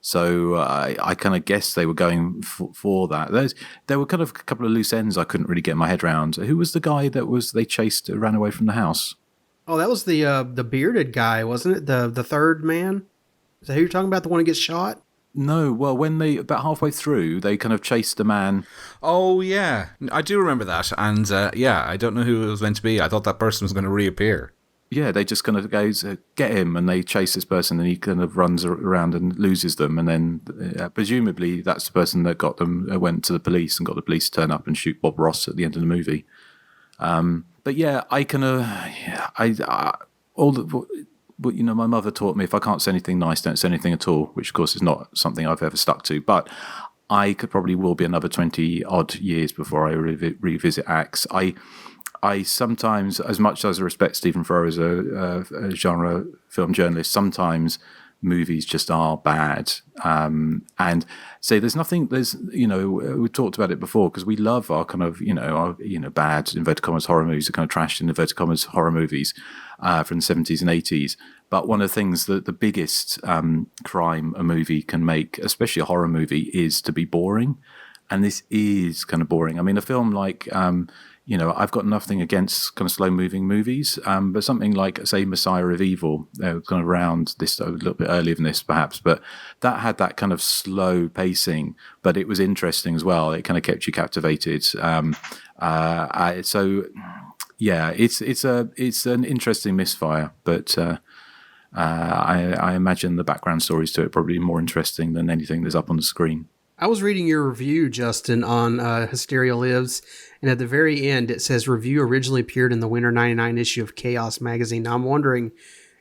So I kind of guessed they were going for that. There were kind of a couple of loose ends I couldn't really get my head around. Who was the guy that they ran away from the house? Oh, that was the bearded guy, wasn't it? The third man? Is that who you're talking about? The one who gets shot? No, well, when they, about halfway through, they kind of chased a man. Oh, yeah. I do remember that. And I don't know who it was meant to be. I thought that person was going to reappear. Yeah, they just kind of goes, get him, and they chase this person, and he kind of runs around and loses them, and then presumably that's the person that got them, went to the police and got the police to turn up and shoot Bob Ross at the end of the movie. But yeah, I kind of, my mother taught me if I can't say anything nice, don't say anything at all, which of course is not something I've ever stuck to, but I will be another 20 odd years before I revisit Axe. I sometimes, as much as I respect Stephen Farrar as a genre film journalist, sometimes movies just are bad. And say there's we've talked about it before because we love our kind of, bad, inverted commas, horror movies, the kind of trash, inverted commas, horror movies from the 70s and 80s. But one of the things that the biggest crime a movie can make, especially a horror movie, is to be boring. And this is kind of boring. I mean, a film like... I've got nothing against kind of slow-moving movies, but something like, say, Messiah of Evil, kind of around this, a little bit earlier than this, perhaps, but that had that kind of slow pacing, but it was interesting as well. It kind of kept you captivated. So, yeah, it's an interesting misfire, but I imagine the background stories to it are probably more interesting than anything that's up on the screen. I was reading your review, Justin, on Hysteria Lives, and at the very end it says review originally appeared in the winter 99 issue of Chaos magazine. Now I'm wondering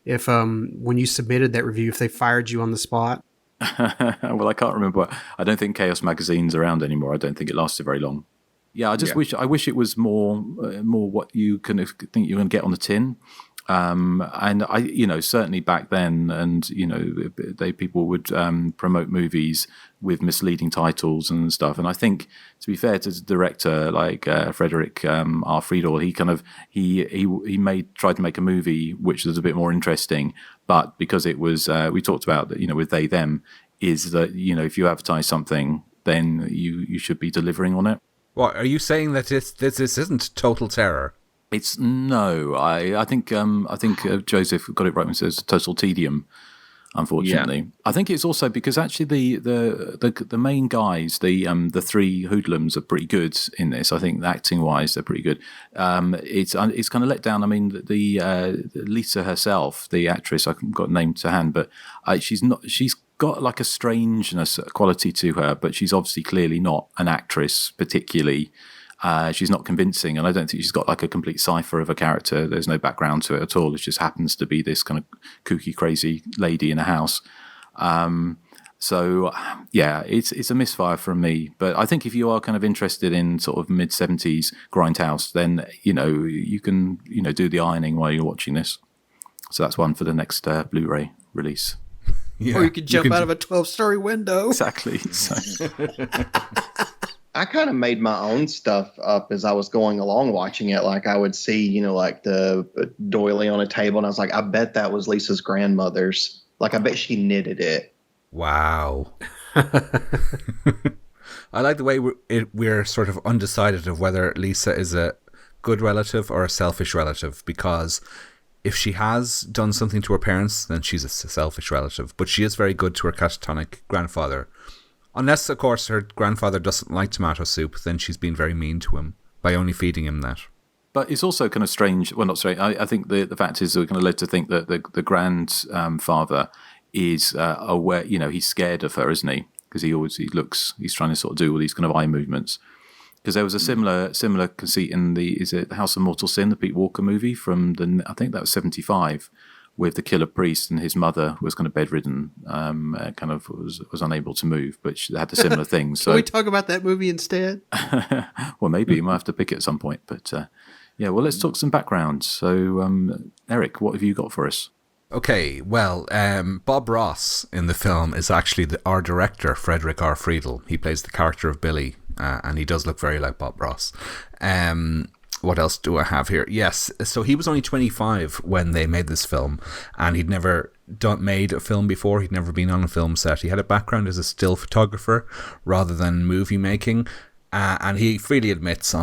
if when you submitted that review, if they fired you on the spot. Well, I can't remember. I don't think Chaos magazine's around anymore. I don't think it lasted very long. Yeah, I wish it was more what you kind of think you're going to get on the tin. And I, certainly back then, and people would promote movies with misleading titles and stuff. And I think, to be fair to the director like Frederick R. Friedel, he kind of tried to make a movie which was a bit more interesting. But because it was, we talked about that, with they them, is that if you advertise something, then you should be delivering on it. What are you saying that this isn't total terror? It's no. I think Joseph got it right when he says total tedium. Unfortunately, yeah. I think it's also because actually the main guys, the three hoodlums are pretty good in this. I think acting wise they're pretty good. It's kind of let down. I mean, the Lisa herself, the actress, I haven't got a name to hand, but she's not. She's got like a strangeness quality to her, but she's obviously clearly not an actress particularly. She's not convincing, and I don't think she's got like a complete cipher of a character. There's no background to it at all. It just happens to be this kind of kooky, crazy lady in a house. So yeah, it's a misfire from me. But I think if you are kind of interested in sort of mid-70s grindhouse, then you can do the ironing while you're watching this. So that's one for the next Blu-ray release. Yeah. Or you could jump out of a 12-story window. Exactly. So. I kind of made my own stuff up as I was going along watching it. Like I would see, like the doily on a table, and I was like, I bet that was Lisa's grandmother's. Like I bet she knitted it. Wow. I like the way we're sort of undecided of whether Lisa is a good relative or a selfish relative, because if she has done something to her parents, then she's a selfish relative. But she is very good to her catatonic grandfather. Unless, of course, her grandfather doesn't like tomato soup, then she's been very mean to him by only feeding him that. But it's also kind of strange. Well, not strange. I think the fact is we're kind of led to think that the grandfather is aware. He's scared of her, isn't he? Because he's trying to sort of do all these kind of eye movements. Because there was a similar conceit in the House of Mortal Sin, the Pete Walker movie from I think that was 1975. With the killer priest, and his mother was kind of bedridden, kind of was unable to move, but she had a similar thing. So can we talk about that movie instead? Well, maybe you might have to pick it at some point. But yeah, well, let's talk some background. So, Erik, what have you got for us? Okay, well, Bob Ross in the film is actually our director, Frederick R. Friedel. He plays the character of Billy, and he does look very like Bob Ross. what else do I have here? Yes, so he was only 25 when they made this film, and he'd never made a film before. He'd never been on a film set. He had a background as a still photographer rather than movie making, and he freely admits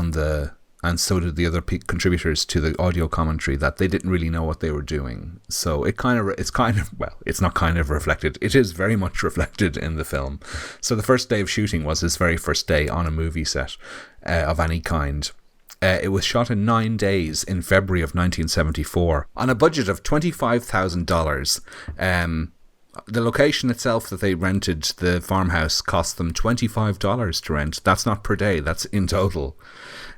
and so did the other contributors to the audio commentary, that they didn't really know what they were doing. So it's not kind of reflected. It is very much reflected in the film. So the first day of shooting was his very first day on a movie set of any kind. It was shot in 9 days in February of 1974 on a budget of $25,000. The location itself that they rented, the farmhouse, cost them $25 to rent. That's not per day, that's in total.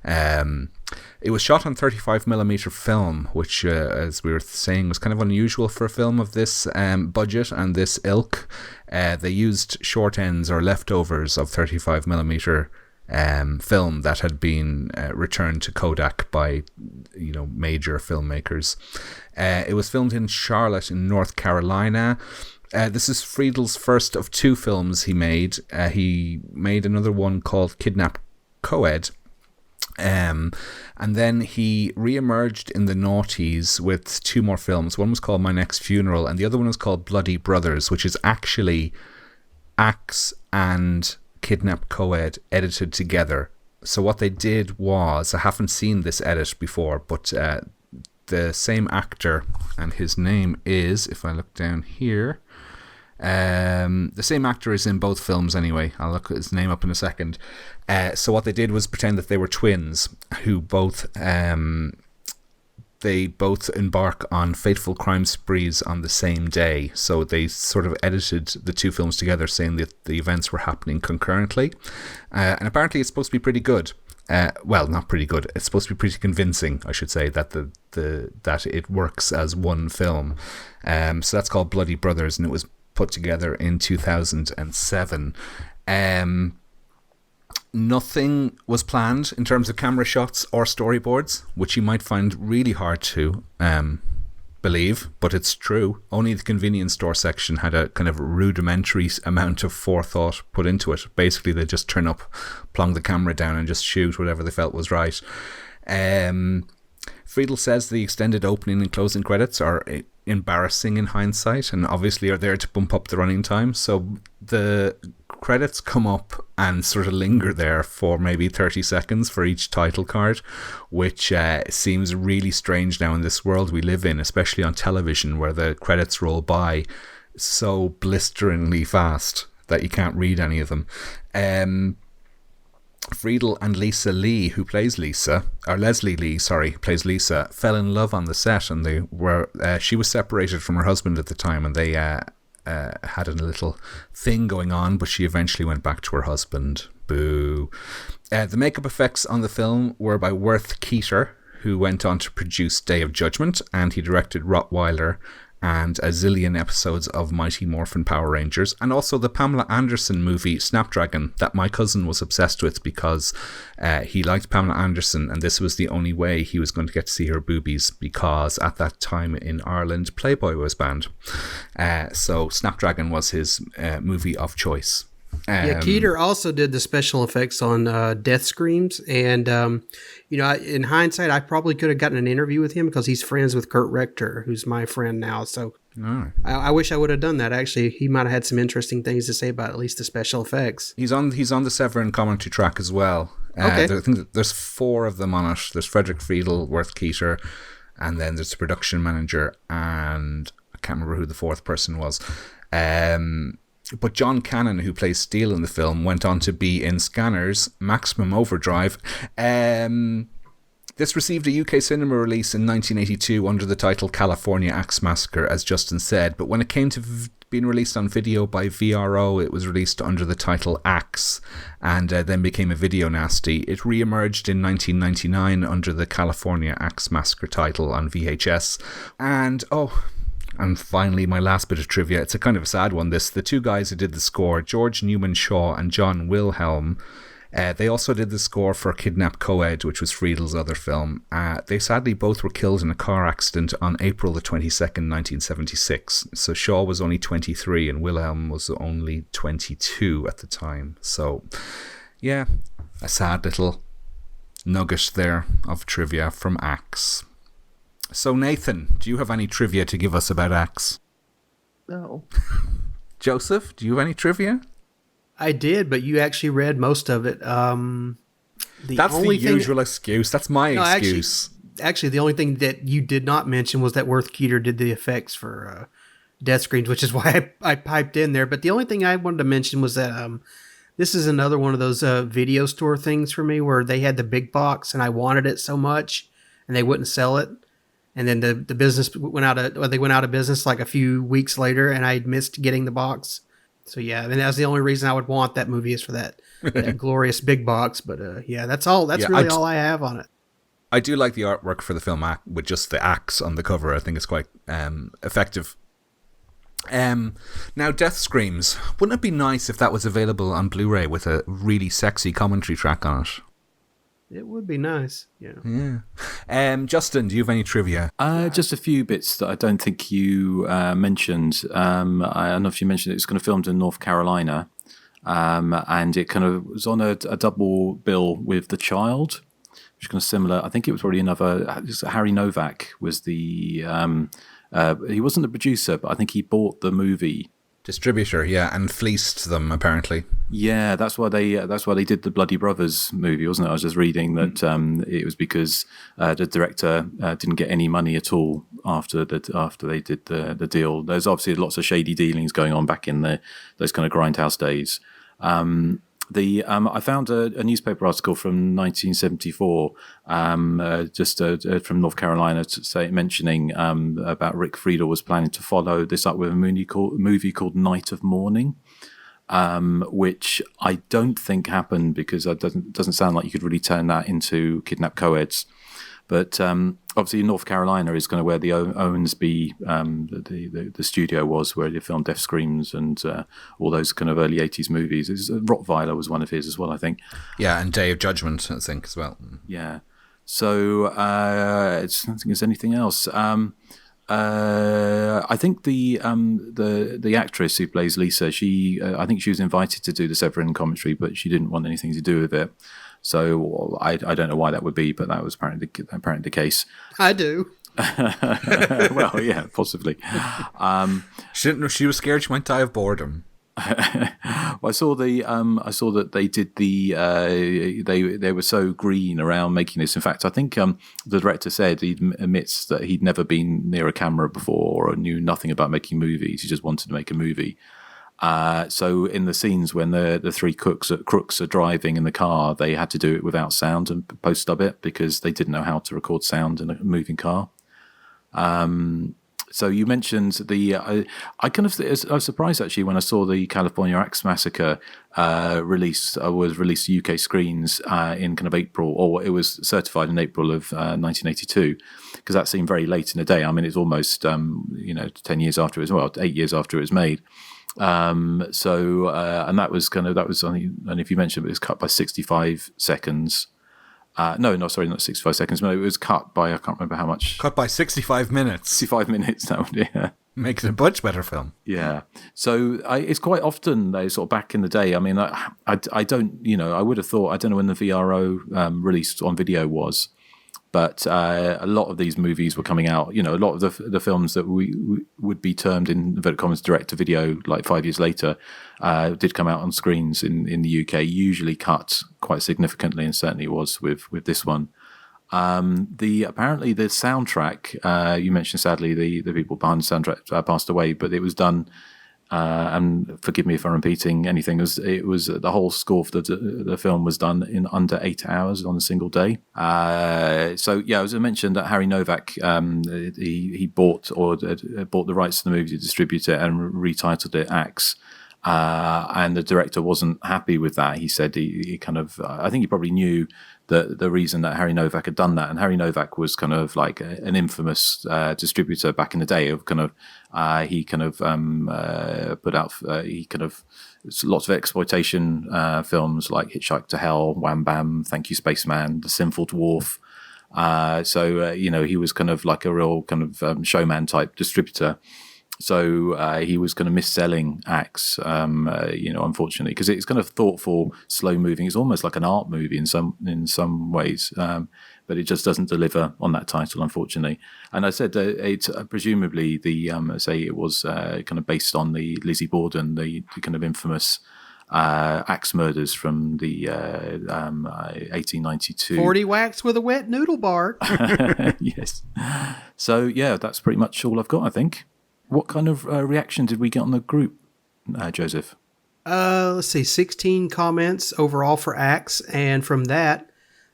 It was shot on 35mm film, which, as we were saying, was kind of unusual for a film of this budget and this ilk. They used short ends or leftovers of 35mm film that had been returned to Kodak by major filmmakers. It was filmed in Charlotte in North Carolina. This is Friedel's first of 2 films he made. He made another one called Kidnap Coed. And then he re-emerged in the noughties with 2 more films. One was called My Next Funeral, and the other one was called Bloody Brothers, which is actually Axe and Kidnap Coed edited together. So what they did was, I haven't seen this edit before, but the same actor, and his name is, if I look down here, the same actor is in both films anyway. I'll look his name up in a second. So what they did was pretend that they were twins who both embark on fateful crime sprees on the same day. So they sort of edited the 2 films together, saying that the events were happening concurrently. And apparently it's supposed to be pretty good. Well, not pretty good. It's supposed to be pretty convincing, I should say, that that it works as one film. So that's called Bloody Brothers, and it was put together in 2007. Nothing was planned in terms of camera shots or storyboards, which you might find really hard to believe, but it's true. Only the convenience store section had a kind of rudimentary amount of forethought put into it. Basically, they just turn up, plonk the camera down, and just shoot whatever they felt was right. Friedel says the extended opening and closing credits are embarrassing in hindsight, and obviously are there to bump up the running time. So the credits come up and sort of linger there for maybe 30 seconds for each title card, which seems really strange now in this world we live in, especially on television, where the credits roll by so blisteringly fast that you can't read any of them. Friedel and Lisa Lee, who plays Lisa, or Leslie Lee, sorry, plays Lisa, fell in love on the set, and they were. She was separated from her husband at the time, and they had a little thing going on, but she eventually went back to her husband. Boo. The makeup effects on the film were by Worth Keeter, who went on to produce Day of Judgment, and he directed Rottweiler and a zillion episodes of Mighty Morphin Power Rangers, and also the Pamela Anderson movie Snapdragon that my cousin was obsessed with because he liked Pamela Anderson, and this was the only way he was going to get to see her boobies, because at that time in Ireland Playboy was banned. So Snapdragon was his movie of choice. Keeter also did the special effects on Death Screams, and in hindsight, I probably could have gotten an interview with him because he's friends with Kurt Rector, who's my friend now. So I wish I would have done that. Actually, he might have had some interesting things to say about at least the special effects. He's on the Severin commentary track as well. Okay. I think there's 4 of them on it. There's Frederick Friedel, Worth Keeter, and then there's the production manager, and I can't remember who the 4th person was. But John Cannon, who plays Steele in the film, went on to be in Scanners, Maximum Overdrive. This received a UK cinema release in 1982 under the title California Axe Massacre, as Justin said, but when it came to being released on video by VRO, it was released under the title Axe, and then became a video nasty. It re-emerged in 1999 under the California Axe Massacre title on VHS, and finally, my last bit of trivia. It's a kind of a sad one, this. The 2 guys who did the score, George Newman Shaw and John Wilhelm, they also did the score for Kidnap Coed, which was Friedel's other film. They sadly both were killed in a car accident on April the 22nd, 1976. So Shaw was only 23 and Wilhelm was only 22 at the time. So, yeah, a sad little nugget there of trivia from Axe. So Nathan, do you have any trivia to give us about Axe? No. Joseph, do you have any trivia? I did, but you actually read most of it. That's the usual excuse. That's my excuse. Actually, the only thing that you did not mention was that Worth Keeter did the effects for death screens, which is why I piped in there. But the only thing I wanted to mention was that this is another one of those video store things for me where they had the big box and I wanted it so much and they wouldn't sell it. And then the business went out of business like a few weeks later, and I missed getting the box. So yeah, and that's the only reason I would want that movie is for that glorious big box. But yeah, that's all. That's really all I have on it. I do like the artwork for the film with just the axe on the cover. I think it's quite effective. Now, Death Screams. Wouldn't it be nice if that was available on Blu-ray with a really sexy commentary track on it? It would be nice, yeah. Justin, do you have any trivia? Just a few bits that I don't think you mentioned. I don't know if you mentioned it's kind of filmed in North Carolina, and it kind of was on a double bill with The Child, which is kind of similar. I think it was probably another. Harry Novak was the. He wasn't the producer, but I think he bought the movie. Distributor, yeah, and fleeced them apparently. Yeah, that's why they did the Bloody Brothers movie, wasn't it? I was just reading that it was because the director didn't get any money at all after they did the deal. There's obviously lots of shady dealings going on back in those kind of grindhouse days. I found a newspaper article from 1974, just from North Carolina, mentioning about Rick Friedel was planning to follow this up with a movie called Night of Mourning, which I don't think happened because it doesn't sound like you could really turn that into Kidnap Co-eds. But obviously, North Carolina is kind of where the Owensby, the studio was, where they filmed Death Screams and all those kind of early 80s movies. Rottweiler was one of his as well, I think. Yeah, and Day of Judgment, I think, as well. Yeah. So I don't think there's anything else. I think the actress who plays Lisa, I think she was invited to do the Severin commentary, but she didn't want anything to do with it. So I don't know why that would be, but that was apparently the case. I do. Well, yeah, possibly. She was scared she might die of boredom. Well, I saw that they did they were so green around making this. In fact, I think the director said he admits that he'd never been near a camera before or knew nothing about making movies. He just wanted to make a movie. So in the scenes when the three crooks are driving in the car, they had to do it without sound and post-dub it because they didn't know how to record sound in a moving car. So you mentioned I was surprised actually when I saw the California Axe Massacre was released to UK screens in kind of April, or it was certified in April of 1982, because that seemed very late in the day. I mean, it's almost 10 years after it was, well, 8 years after it was made. And that was only, and if you mentioned it was cut by 65 seconds. Sorry, not 65 seconds. No, it was cut by, I can't remember how much. Cut by 65 minutes. 65 minutes now, yeah. Makes it a much better film. Yeah. So it's quite often, they sort of back in the day, I mean, I don't, I would have thought, I don't know when the VRO released on video was, but a lot of these movies were coming out, a lot of the films that we would be termed in inverted commas direct to video like 5 years later did come out on screens in the UK, usually cut quite significantly, and certainly was with this one. Apparently the soundtrack, you mentioned sadly the people behind the soundtrack passed away, but it was done, and forgive me if I'm repeating anything, it was the whole score for the film was done in under 8 hours on a single day. So yeah, as I mentioned, that Harry Novak, he bought the rights to the movie to distribute it and retitled it Axe. And the director wasn't happy with that. He said he kind of, I think he probably knew the reason that Harry Novak had done that. And Harry Novak was kind of like an infamous distributor back in the day of kind of, he kind of put out, lots of exploitation films like Hitchhike to Hell, Wham Bam, Thank You Spaceman, The Sinful Dwarf. So he was kind of like a real kind of showman type distributor. So he was kind of mis-selling Axe, unfortunately, because it's kind of thoughtful, slow-moving. It's almost like an art movie in some ways, but it just doesn't deliver on that title, unfortunately. And I said it's presumably it was kind of based on the Lizzie Borden, the kind of infamous axe murders from the 1892. 40 whacks with a wet noodle bar. Yes. So yeah, that's pretty much all I've got, I think. What kind of reaction did we get on the group, Joseph? Let's see, 16 comments overall for Axe, and from that,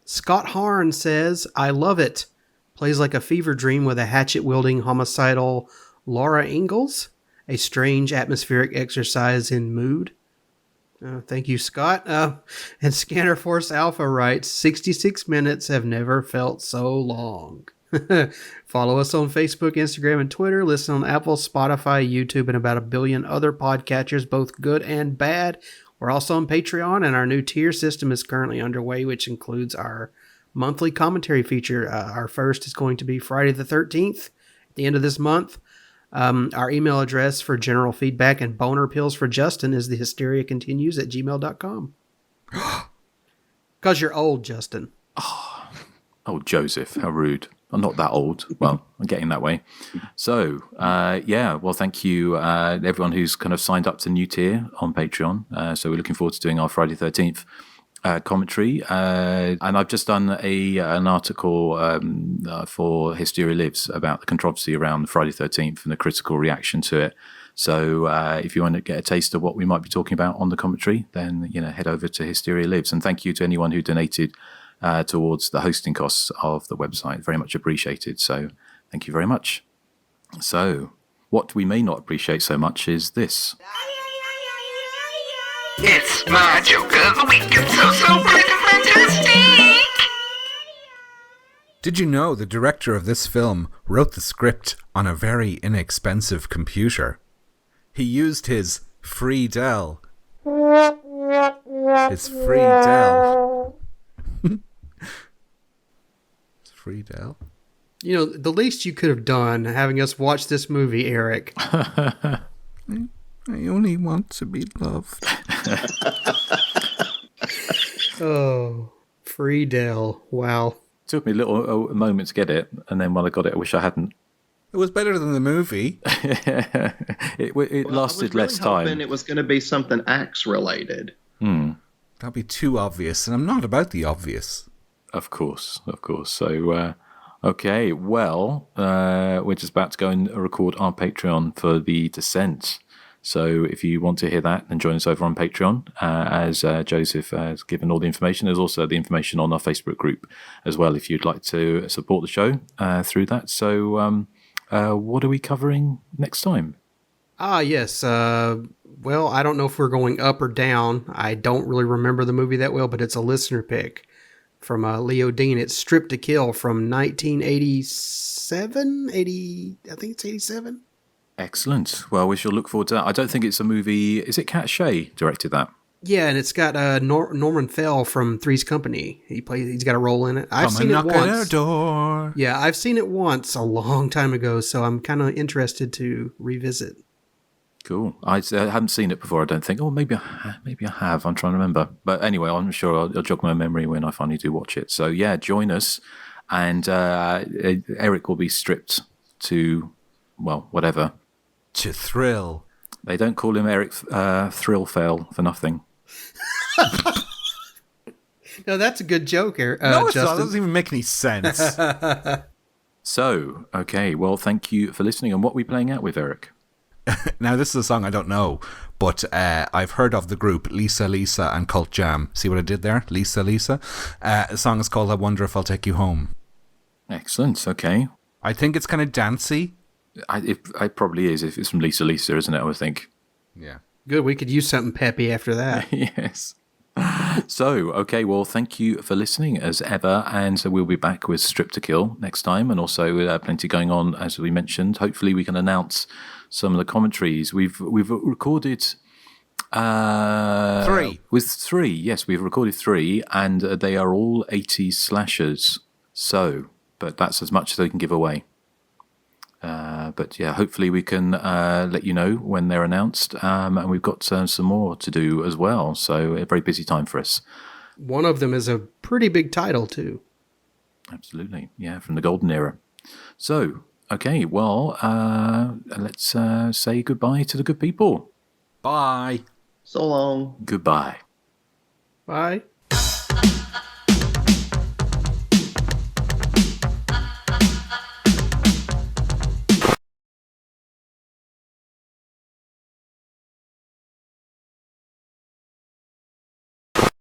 Scott Harn says, "I love it. Plays like a fever dream with a hatchet-wielding homicidal Laura Ingalls. A strange atmospheric exercise in mood." Thank you, Scott. And Scanner Force Alpha writes, 66 minutes have never felt so long. Follow us on Facebook, Instagram, and Twitter. Listen on Apple, Spotify, YouTube, and about a billion other podcatchers, both good and bad. We're also on Patreon, and our new tier system is currently underway, which includes our monthly commentary feature. Our first is going to be Friday the 13th, at the end of this month. Our email address for general feedback and boner pills for Justin is thehysteriacontinues@gmail.com. Because you're old, Justin. Oh, Joseph, how rude. I'm not that old. Well, I'm getting that way. So, thank you, everyone who's kind of signed up to new tier on Patreon. So we're looking forward to doing our Friday 13th commentary. And I've just done an article for Hysteria Lives about the controversy around Friday 13th and the critical reaction to it. So if you want to get a taste of what we might be talking about on the commentary, then head over to Hysteria Lives. And thank you to anyone who donated towards the hosting costs of the website. Very much appreciated. So thank you very much. So what we may not appreciate so much is this. It's my joke of the week. It's so freaking fantastic. Did you know the director of this film wrote the script on a very inexpensive computer? He used his free Dell. His free Dell. Free Dell? The least you could have done having us watch this movie, Eric. I only want to be loved. Oh, free Dell. Wow. It took me a moment to get it, and then when I got it, I wish I hadn't. It was better than the movie. It lasted less time. I was really hoping it was going to be something Axe related. That'd be too obvious, and I'm not about the obvious. Of course. So, okay, well, we're just about to go and record our Patreon for The Descent. So if you want to hear that, then join us over on Patreon. As Joseph has given all the information, there's also the information on our Facebook group as well if you'd like to support the show through that. So what are we covering next time? Yes. Well, I don't know if we're going up or down. I don't really remember the movie that well, but it's a listener pick from Leo Dean. It's Strip to Kill from 1987? I think it's 87. Excellent. Well, we shall look forward to that. I don't think it's a movie. Is it Kat Shea directed that? Yeah, and it's got Norman Fell from Three's Company. He's got a role in it. I've seen it once. Come and knock at our door. Yeah, I've seen it once a long time ago, so I'm kind of interested to revisit. Cool. I haven't seen it before, I don't think. Oh, maybe I have. I'm trying to remember. But anyway, I'm sure I'll jog my memory when I finally do watch it. So yeah, join us. And Erik will be stripped to, well, whatever. To thrill. They don't call him Erik Thrillfell for nothing. No, that's a good joke, no, it's Justin. not. It doesn't even make any sense. So, okay, well, thank you for listening. And what are we playing out with, Erik? Now, this is a song I don't know, but I've heard of the group Lisa Lisa and Cult Jam. See what I did there? Lisa Lisa. The song is called I Wonder If I'll Take You Home. Excellent, okay. I think it's kind of dancey. It probably is. If it's from Lisa Lisa, isn't it, I would think? Yeah. Good, we could use something peppy after that. Yes. So, okay, well, thank you for listening as ever, and so we'll be back with Strip to Kill next time, and also plenty going on, as we mentioned. Hopefully we can announce some of the commentaries. We've recorded... 3. With 3, yes, we've recorded 3, and they are all 80s slashers. So, but that's as much as they can give away. But yeah, hopefully we can let you know when they're announced. And we've got some more to do as well. So a very busy time for us. One of them is a pretty big title, too. Absolutely. Yeah, from the golden era. So, okay, well, let's say goodbye to the good people. Bye. So long. Goodbye. Bye.